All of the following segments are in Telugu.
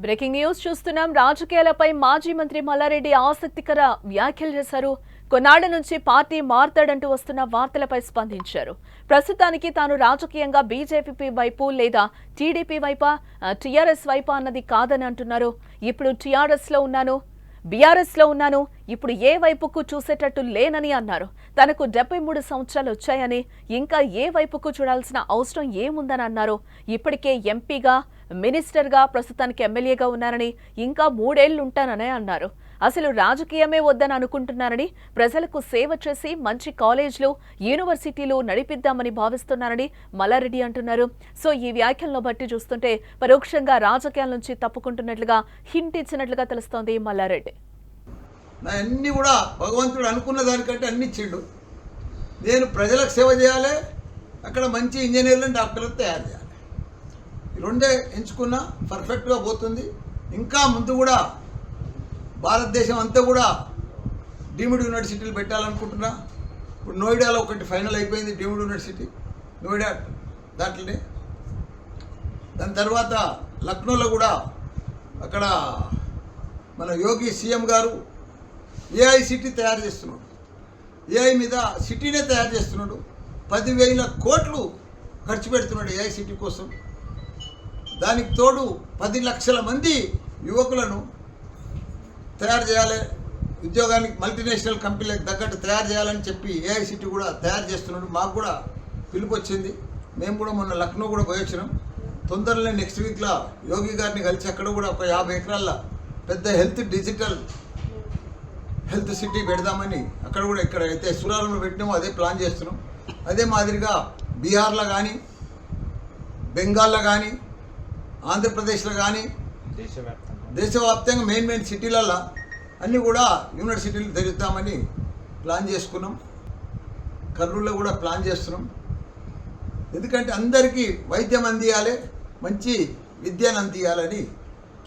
బ్రేకింగ్ న్యూస్ చూస్తున్నాం. రాజకీయాలపై మాజీ మంత్రి మల్లారెడ్డి ఆసక్తికర వ్యాఖ్యలు చేశారు. కొన్నాళ్ల నుంచి పార్టీ మారతాడంటూ వస్తున్న వార్తలపై స్పందించారు. ప్రస్తుతానికి తాను రాజకీయంగా బీజేపీ వైపు లేదా టీడీపీ వైపా టీఆర్ఎస్ వైపా అన్నది కాదని అంటున్నారు. ఇప్పుడు టీఆర్ఎస్ లో ఉన్నాను, బీఆర్ఎస్ లో ఉన్నాను, ఇప్పుడు ఏ వైపుకు చూసేటట్టు లేనని అన్నారు. తనకు 73 సంవత్సరాలు వచ్చాయని ఇంకా ఏ వైపుకు చూడాల్సిన అవసరం ఏముందని అన్నారు. ఇప్పటికే ఎంపీగా, మినిస్టర్గా, ప్రస్తుతానికి ఎమ్మెల్యేగా ఉన్నారని ఇంకా 3 ఏళ్లు ఉంటానని అన్నారు. అసలు రాజకీయమే వద్దని అనుకుంటున్నారని, ప్రజలకు సేవ చేసి మంచి కాలేజీలు, యూనివర్సిటీలు నడిపిద్దామని భావిస్తున్నారని మల్లారెడ్డి అంటున్నారు. సో ఈ వ్యాఖ్యలను బట్టి చూస్తుంటే పరోక్షంగా రాజకీయాల నుంచి తప్పుకుంటున్నట్లుగా హింట్ ఇచ్చినట్లుగా తెలుస్తోంది మల్లారెడ్డి. అన్నీ కూడా భగవంతుడు అనుకున్న దానికంటే అన్ని ఇచ్చిండు. నేను ప్రజలకు సేవ చేయాలి, అక్కడ మంచి ఇంజనీర్లను, డాక్టర్లను తయారు చేయాలి. ఈ రెండే ఎంచుకున్నా పర్ఫెక్ట్గా పోతుంది. ఇంకా ముందు కూడా భారతదేశం అంతా కూడా డీమ్డ్ యూనివర్సిటీలు పెట్టాలనుకుంటున్నా. ఇప్పుడు నోయిడాలో ఒకటి ఫైనల్ అయిపోయింది, డీమ్డ్ యూనివర్సిటీ నోయిడా దాంట్లోనే. దాని తర్వాత లక్నోలో కూడా అక్కడ మన యోగి సీఎం గారు ఏఐ సిటీ తయారు చేస్తున్నాడు. ఏఐ మీద సిటీనే తయారు చేస్తున్నాడు. 10,000 కోట్లు ఖర్చు పెడుతున్నాడు ఏఐ సిటీ కోసం. దానికి తోడు 10 లక్షల మంది యువకులను తయారు చేయాలి, ఉద్యోగానికి మల్టీనేషనల్ కంపెనీలకు తగ్గట్టు తయారు చేయాలని చెప్పి ఏఐ సిటీ కూడా తయారు చేస్తున్నాడు. మాకు కూడా పిలుపు వచ్చింది. మేము కూడా మొన్న లక్నో కూడా పోయి వచ్చినాం. తొందరలో నెక్స్ట్ వీక్లో యోగి గారిని కలిసి అక్కడ కూడా ఒక 50 ఎకరాల పెద్ద డిజిటల్ హెల్త్ సిటీ పెడదామని అక్కడ కూడా ఇక్కడ అయితే సురాలంలో పెట్టినామో అదే ప్లాన్ చేస్తున్నాం. అదే మాదిరిగా బీహార్లో కానీ, బెంగాల్లో కానీ, ఆంధ్రప్రదేశ్లో కానీ, దేశవ్యాప్తంగా మెయిన్ సిటీలలో అన్నీ కూడా యూనివర్సిటీలు తెరుద్దామని ప్లాన్ చేసుకున్నాం. కర్నూలులో కూడా ప్లాన్ చేస్తున్నాం. ఎందుకంటే అందరికీ వైద్యం అందియాలి, మంచి విద్యను అందియాలని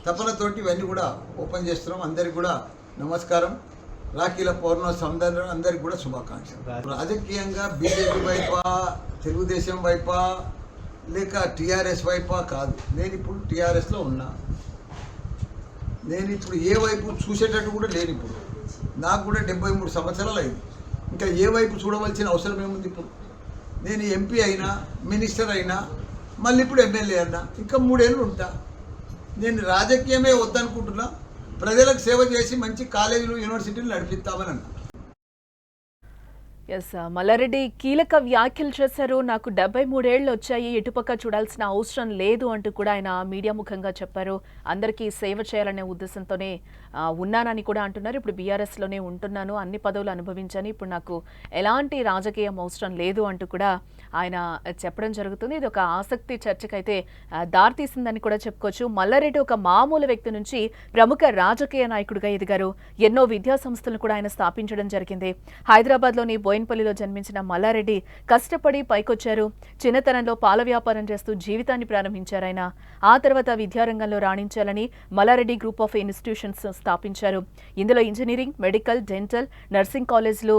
తపనతోటి ఇవన్నీ కూడా ఓపెన్ చేస్తున్నాం. అందరికి కూడా నమస్కారం. రాఖీల పౌర్ణమి అందరికి కూడా శుభాకాంక్షలు. రాజకీయంగా బీజేపీ వైపా, తెలుగుదేశం వైపా, లేక టీఆర్ఎస్ వైపా కాదు. నేను ఇప్పుడు టీఆర్ఎస్లో ఉన్నా. నేను ఇప్పుడు ఏ వైపు చూసేటట్టు కూడా లేని. ఇప్పుడు నాకు కూడా 73 సంవత్సరాలు అయింది. ఇంకా ఏ వైపు చూడవలసిన అవసరం ఏముంది? ఇప్పుడు నేను ఎంపీ అయినా, మినిస్టర్ అయినా, మళ్ళీ ఇప్పుడు ఎమ్మెల్యే అయినా, ఇంకా 3 ఏళ్ళు ఉంటా. నేను రాజకీయమే వద్దనుకుంటున్నా. ప్రజలకు సేవ చేసి మంచి కాలేజీలు, యూనివర్సిటీలు నడిపిస్తామని అన్నా. ఎస్, మల్లారెడ్డి కీలక వ్యాఖ్యలు చేశారు. నాకు 73 ఏళ్ళు వచ్చాయి, ఎటుపక్క చూడాల్సిన అవసరం లేదు అంటూ కూడా ఆయన మీడియా ముఖంగా చెప్పారు. అందరికీ సేవ చేయాలనే ఉద్దేశంతోనే ఉన్నానని కూడా అంటున్నారు. ఇప్పుడు బీఆర్ఎస్లోనే ఉంటున్నాను, అన్ని పదవులు అనుభవించాను, ఇప్పుడు నాకు ఎలాంటి రాజకీయం అవసరం లేదు అంటూ కూడా ఆయన చెప్పడం జరుగుతుంది. ఇది ఒక ఆసక్తి చర్చకైతే దారితీసిందని కూడా చెప్పుకోవచ్చు. మల్లారెడ్డి ఒక మామూలు వ్యక్తి నుంచి ప్రముఖ రాజకీయ నాయకుడిగా ఎదిగారు. ఎన్నో విద్యా సంస్థలను కూడా ఆయన స్థాపించడం జరిగింది. హైదరాబాద్లోని బోయిన్పల్లిలో జన్మించిన మల్లారెడ్డి కష్టపడి పైకొచ్చారు. చిన్నతనంలో పాల వ్యాపారం చేస్తూ జీవితాన్ని ప్రారంభించారు ఆయన. ఆ తర్వాత విద్యారంగంలో రాణించాలని మల్లారెడ్డి గ్రూప్ ఆఫ్ ఇన్స్టిట్యూషన్స్ స్థాపించారు. ఇందులో ఇంజనీరింగ్, మెడికల్, డెంటల్, నర్సింగ్ కాలేజ్లు,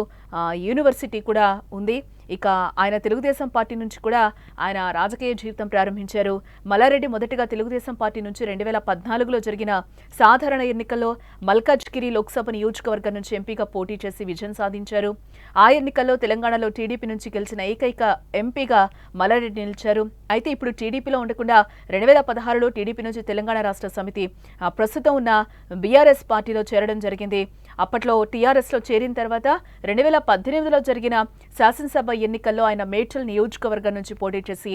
యూనివర్సిటీ కూడా ఉంది. ఇక ఆయన తెలుగుదేశం పార్టీ నుంచి కూడా ఆయన రాజకీయ జీవితం ప్రారంభించారు. మల్లారెడ్డి మొదటగా తెలుగుదేశం పార్టీ నుంచి 2014లో జరిగిన సాధారణ ఎన్నికల్లో మల్కాజ్గిరి లోక్సభ నియోజకవర్గం నుంచి ఎంపీగా పోటీ చేసి విజయం సాధించారు. ఆ ఎన్నికల్లో తెలంగాణలో టీడీపీ నుంచి గెలిచిన ఏకైక ఎంపీగా మల్లారెడ్డి నిలిచారు. అయితే ఇప్పుడు టీడీపీలో ఉండకుండా 2016లో టీడీపీ నుంచి తెలంగాణ రాష్ట్ర సమితి, ప్రస్తుతం ఉన్న బీఆర్ఎస్ పార్టీలో చేరడం జరిగింది. అప్పట్లో టీఆర్ఎస్లో చేరిన తర్వాత 2018లో జరిగిన శాసనసభ ఎన్నికల్లో ఆయన మేడ్చల్ నియోజకవర్గం నుంచి పోటీ చేసి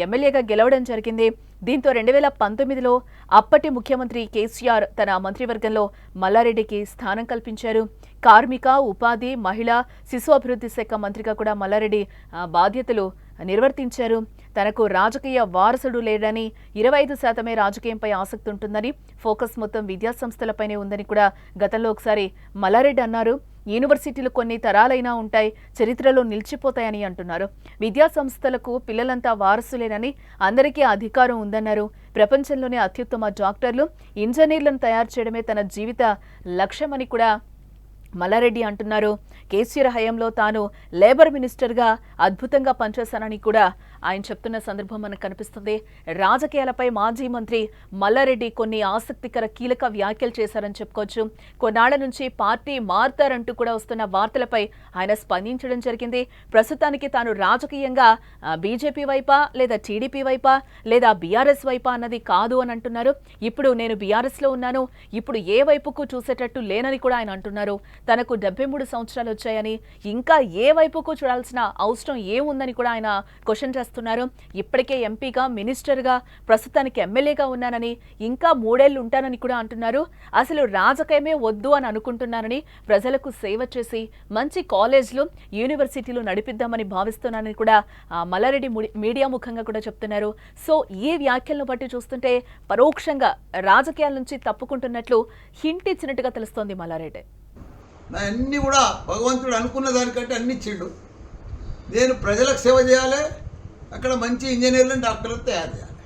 ఎమ్మెల్యేగా గెలవడం జరిగింది. దీంతో 2019లో అప్పటి ముఖ్యమంత్రి కేసీఆర్ తన మంత్రివర్గంలో మల్లారెడ్డికి స్థానం కల్పించారు. కార్మిక, ఉపాధి, మహిళా, శిశు అభివృద్ధి శాఖ మంత్రిగా కూడా మల్లారెడ్డి బాధ్యతలు నిర్వర్తించారు. తనకు రాజకీయ వారసుడు లేడని, 25% రాజకీయంపై ఆసక్తి ఉంటుందని, ఫోకస్ మొత్తం విద్యా సంస్థలపైనే ఉందని కూడా గతంలో ఒకసారి మల్లారెడ్డి అన్నారు. యూనివర్సిటీలు కొన్ని తరాలైనా ఉంటాయి, చరిత్రలో నిలిచిపోతాయని అంటున్నారు. విద్యా సంస్థలకు పిల్లలంతా వారసులేనని, అందరికీ అధికారం ఉందన్నారు. ప్రపంచంలోనే అత్యుత్తమ డాక్టర్లు, ఇంజనీర్లను తయారు చేయడమే తన జీవిత లక్ష్యమని కూడా మల్లారెడ్డి అంటున్నారు. కేసీఆర్ హయాంలో తాను లేబర్ మినిస్టర్గా అద్భుతంగా పనిచేశానని కూడా ఆయన చెప్తున్న సందర్భం మనకు కనిపిస్తుంది. రాజకీయాలపై మాజీ మంత్రి మల్లారెడ్డి కొన్ని ఆసక్తికర కీలక వ్యాఖ్యలు చేశారని చెప్పుకోవచ్చు. కొన్నాళ్ల నుంచి పార్టీ మారుతారంటూ కూడా వస్తున్న వార్తలపై ఆయన స్పందించడం జరిగింది. ప్రస్తుతానికి తాను రాజకీయంగా బీజేపీ వైపా లేదా టీడీపీ వైపా లేదా బీఆర్ఎస్ వైపా అన్నది కాదు అని అంటున్నారు. ఇప్పుడు నేను బీఆర్ఎస్ లో ఉన్నాను, ఇప్పుడు ఏ వైపుకు చూసేటట్టు లేనని కూడా ఆయన అంటున్నారు. తనకు 73 సంవత్సరాలు వచ్చాయని ఇంకా ఏ వైపుకు చూడాల్సిన అవసరం ఏముందని కూడా ఆయన క్వశ్చన్ చేస్తున్నారు. ఇప్పటికే ఎంపీగా, మినిస్టర్గా, ప్రస్తుతానికి ఎమ్మెల్యేగా ఉన్నానని, ఇంకా 3 ఏళ్లు ఉంటానని కూడా అంటున్నారు. అసలు రాజకీయమే వద్దు అని అనుకుంటున్నానని, ప్రజలకు సేవ చేసి మంచి కాలేజ్లు, యూనివర్సిటీలు నడిపిద్దామని భావిస్తున్నానని కూడా మల్లారెడ్డి మీడియా ముఖంగా కూడా చెప్తున్నారు. సో ఈ వ్యాఖ్యలను బట్టి చూస్తుంటే పరోక్షంగా రాజకీయాల నుంచి తప్పుకుంటున్నట్లు హింట్ ఇచ్చినట్టుగా తెలుస్తోంది మల్లారెడ్డి. నా అన్నీ కూడా భగవంతుడు అనుకున్న దానికంటే అన్ని ఇచ్చిండు. నేను ప్రజలకు సేవ చేయాలి, అక్కడ మంచి ఇంజనీర్లను, డాక్టర్లను తయారు చేయాలి.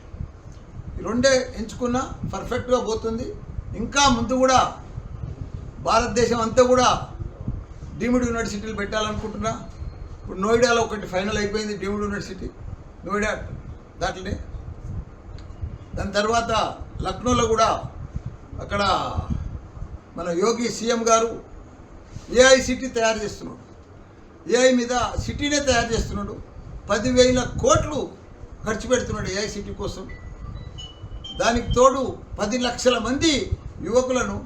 ఈ రెండే ఎంచుకున్నా పర్ఫెక్ట్గా పోతుంది. ఇంకా ముందు కూడా భారతదేశం అంతా కూడా డీమ్డ్ యూనివర్సిటీలు పెట్టాలనుకుంటున్నా. ఇప్పుడు నోయిడాలో ఒకటి ఫైనల్ అయిపోయింది, డీమ్డ్ యూనివర్సిటీ నోయిడా దాంట్లోనే. దాని తర్వాత లక్నోలో కూడా అక్కడ మన యోగి సీఎం గారు ఏఐ సిటీ తయారు చేస్తున్నాడు. ఏఐ మీద సిటీనే తయారు చేస్తున్నాడు. 10,000 కోట్లు ఖర్చు పెడుతున్నాడు ఏఐ సిటీ కోసం. దానికి తోడు 10 లక్షల మంది యువకులను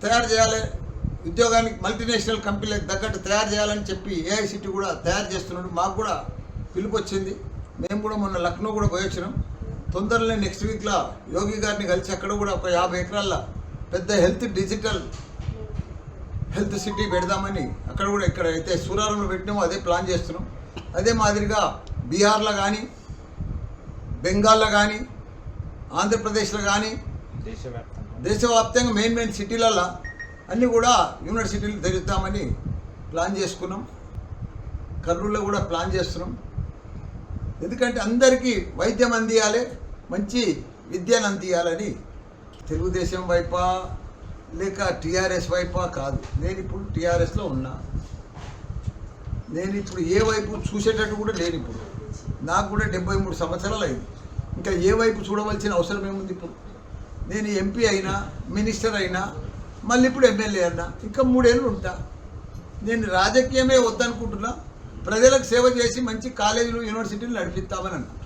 తయారు చేయాలి, ఉద్యోగానికి మల్టీనేషనల్ కంపెనీలకు తగ్గట్టు తయారు చేయాలని చెప్పి ఏఐ సిటీ కూడా తయారు చేస్తున్నాడు. మాకు కూడా పిలుపు వచ్చింది. మేము కూడా మొన్న లక్నో కూడా పోయొచ్చినాం. తొందరలో నెక్స్ట్ వీక్లో యోగి గారిని కలిసి అక్కడ కూడా ఒక 50 ఎకరాల పెద్ద డిజిటల్ హెల్త్ సిటీ పెడదామని అక్కడ కూడా ఇక్కడ అయితే సూరారంలో పెట్టినామో అదే ప్లాన్ చేస్తున్నాం. అదే మాదిరిగా బీహార్లో కానీ, బెంగాల్లో కానీ, ఆంధ్రప్రదేశ్లో కానీ, దేశవ్యాప్తంగా మెయిన్ సిటీలలో అన్నీ కూడా యూనివర్సిటీలు తెరుద్దామని ప్లాన్ చేసుకున్నాం. కర్నూలులో కూడా ప్లాన్ చేస్తున్నాం. ఎందుకంటే అందరికీ వైద్యం అందియాలి, మంచి విద్యను అందియాలని. తెలుగుదేశం వైపా లేక టీఆర్ఎస్ వైపా కాదు. నేను ఇప్పుడు టీఆర్ఎస్లో ఉన్నా. నేను ఇప్పుడు ఏ వైపు చూసేటట్టు కూడా లేను. ఇప్పుడు నాకు కూడా 73 సంవత్సరాలు అయింది. ఇంకా ఏ వైపు చూడవలసిన అవసరం ఏముంది? ఇప్పుడు నేను ఎంపీ అయినా, మినిస్టర్ అయినా, మళ్ళీ ఇప్పుడు ఎమ్మెల్యే అయినా, ఇంకా 3 ఏళ్ళు ఉంటా. నేను రాజకీయమే వద్దనుకుంటున్నా. ప్రజలకు సేవ చేసి మంచి కాలేజీలు, యూనివర్సిటీలు నడిపిస్తామని అనుకుంటున్నాను.